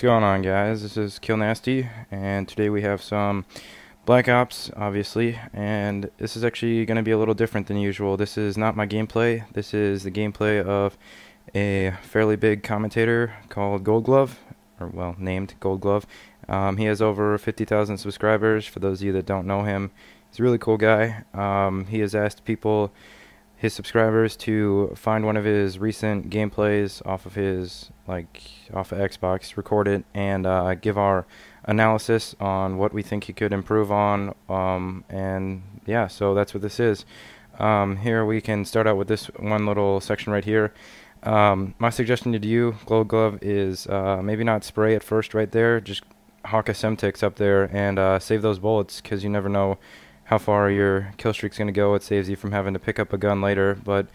What's going on, guys? This is KillNasty, and today we have some Black Ops, obviously, and this is actually going to be a little different than usual. This is not my gameplay. This is the gameplay of a fairly big commentator called GoldGlove, or well, named GoldGlove. He has over 50,000 subscribers. For those of you that don't know him, he's a really cool guy. He has asked people, his subscribers, to find one of his recent gameplays off of Xbox, record it, and give our analysis on what we think he could improve on. And yeah, so that's what this is. Here we can start out with this one little section right here. My suggestion to you, GoldGlove, is maybe not spray at first right there. Just hawk a Semtex up there and save those bullets, because you never know how far your kill streak's going to go. It saves you from having to pick up a gun later, but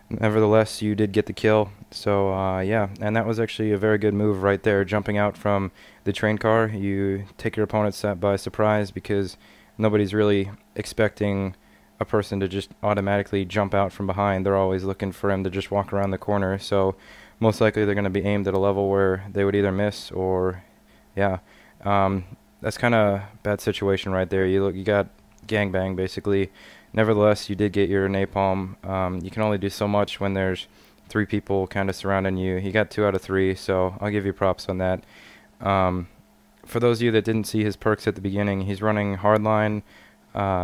nevertheless, you did get the kill. So yeah, and that was actually a very good move right there, jumping out from the train car. You take your opponent by surprise, because nobody's really expecting a person to just automatically jump out from behind. They're always looking for him to just walk around the corner, so most likely they're going to be aimed at a level where they would either miss or, yeah. That's kind of bad situation right there. You got gangbang basically. Nevertheless, you did get your napalm. You can only do so much when there's 3 people kind of surrounding you. He got 2 out of 3, so I'll give you props on that. For those of you that didn't see his perks at the beginning, he's running hardline,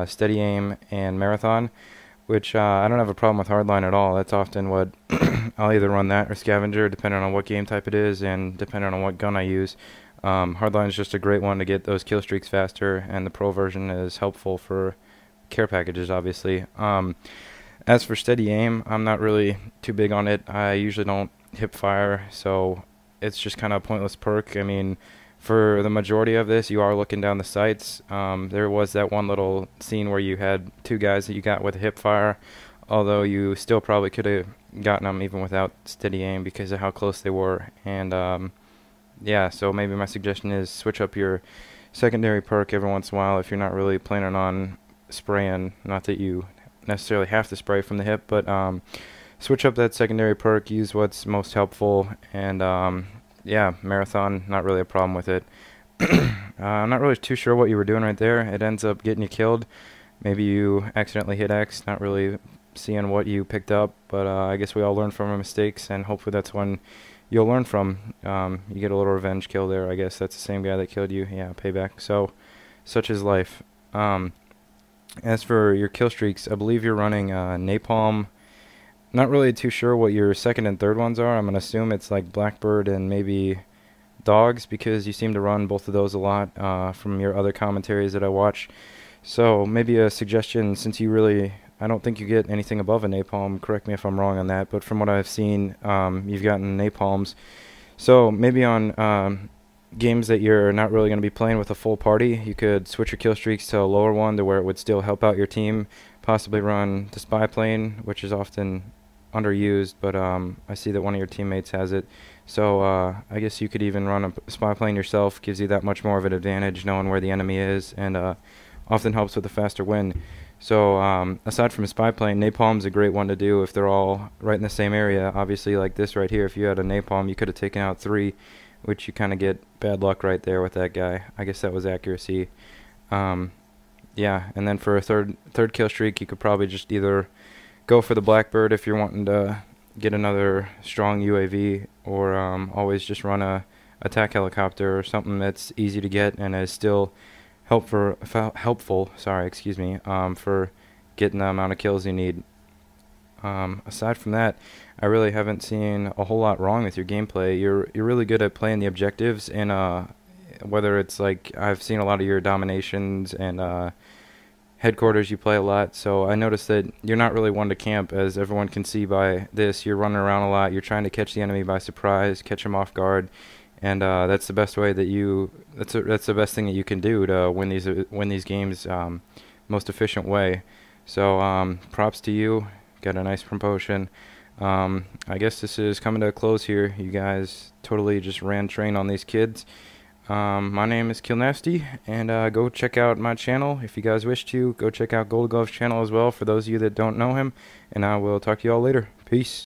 steady aim, and marathon, which I don't have a problem with hardline at all. That's often what I'll either run that or scavenger, depending on what game type it is and depending on what gun I use. Hardline is just a great one to get those kill streaks faster, and the pro version is helpful for care packages, obviously. As for steady aim, I'm not really too big on it. I usually don't hip fire, so it's just kind of a pointless perk. I mean, for the majority of this, you are looking down the sights. There was that one little scene where you had 2 guys that you got with a hip fire, although you still probably could have gotten them even without steady aim because of how close they were. And yeah, so maybe my suggestion is switch up your secondary perk every once in a while if you're not really planning on spraying. Not that you necessarily have to spray from the hip, but switch up that secondary perk, use what's most helpful, and yeah, marathon, not really a problem with it. I'm not really too sure what you were doing right there. It ends up getting you killed. Maybe you accidentally hit X, not really seeing what you picked up, but I guess we all learn from our mistakes, and hopefully that's one you'll learn from. You get a little revenge kill there. I guess that's the same guy that killed you. Yeah, payback. So, such is life. As for your kill streaks, I believe you're running napalm. Not really too sure what your second and third ones are. I'm going to assume it's like Blackbird and maybe Dogs, because you seem to run both of those a lot from your other commentaries that I watch. So maybe a suggestion, since you really, I don't think you get anything above a napalm, correct me if I'm wrong on that, but from what I've seen, you've gotten napalms. So maybe on games that you're not really going to be playing with a full party, you could switch your kill streaks to a lower one to where it would still help out your team. Possibly run the spy plane, which is often underused, but I see that one of your teammates has it. So I guess you could even run a spy plane yourself. Gives you that much more of an advantage knowing where the enemy is, and often helps with a faster win. So aside from a spy plane, napalm's a great one to do if they're all right in the same area. Obviously, like this right here, if you had a napalm, you could have taken out 3, which you kind of get bad luck right there with that guy. I guess that was accuracy. Yeah, and then for a third kill streak, you could probably just either go for the Blackbird if you're wanting to get another strong UAV, or always just run a attack helicopter or something that's easy to get and is still helpful. Sorry, excuse me, for getting the amount of kills you need. Aside from that, I really haven't seen a whole lot wrong with your gameplay. You're really good at playing the objectives, and whether it's like, I've seen a lot of your dominations and headquarters, you play a lot. So I noticed that you're not really one to camp, as everyone can see by this. You're running around a lot. You're trying to catch the enemy by surprise, catch them off guard, and that's the best way that you. That's the best thing that you can do to win these games most efficient way. So props to you. Got a nice promotion. I guess this is coming to a close here. You guys totally just ran train on these kids. My name is KillNasty, and go check out my channel if you guys wish to. Go check out GoldGlove's channel as well for those of you that don't know him, and I will talk to you all later. Peace.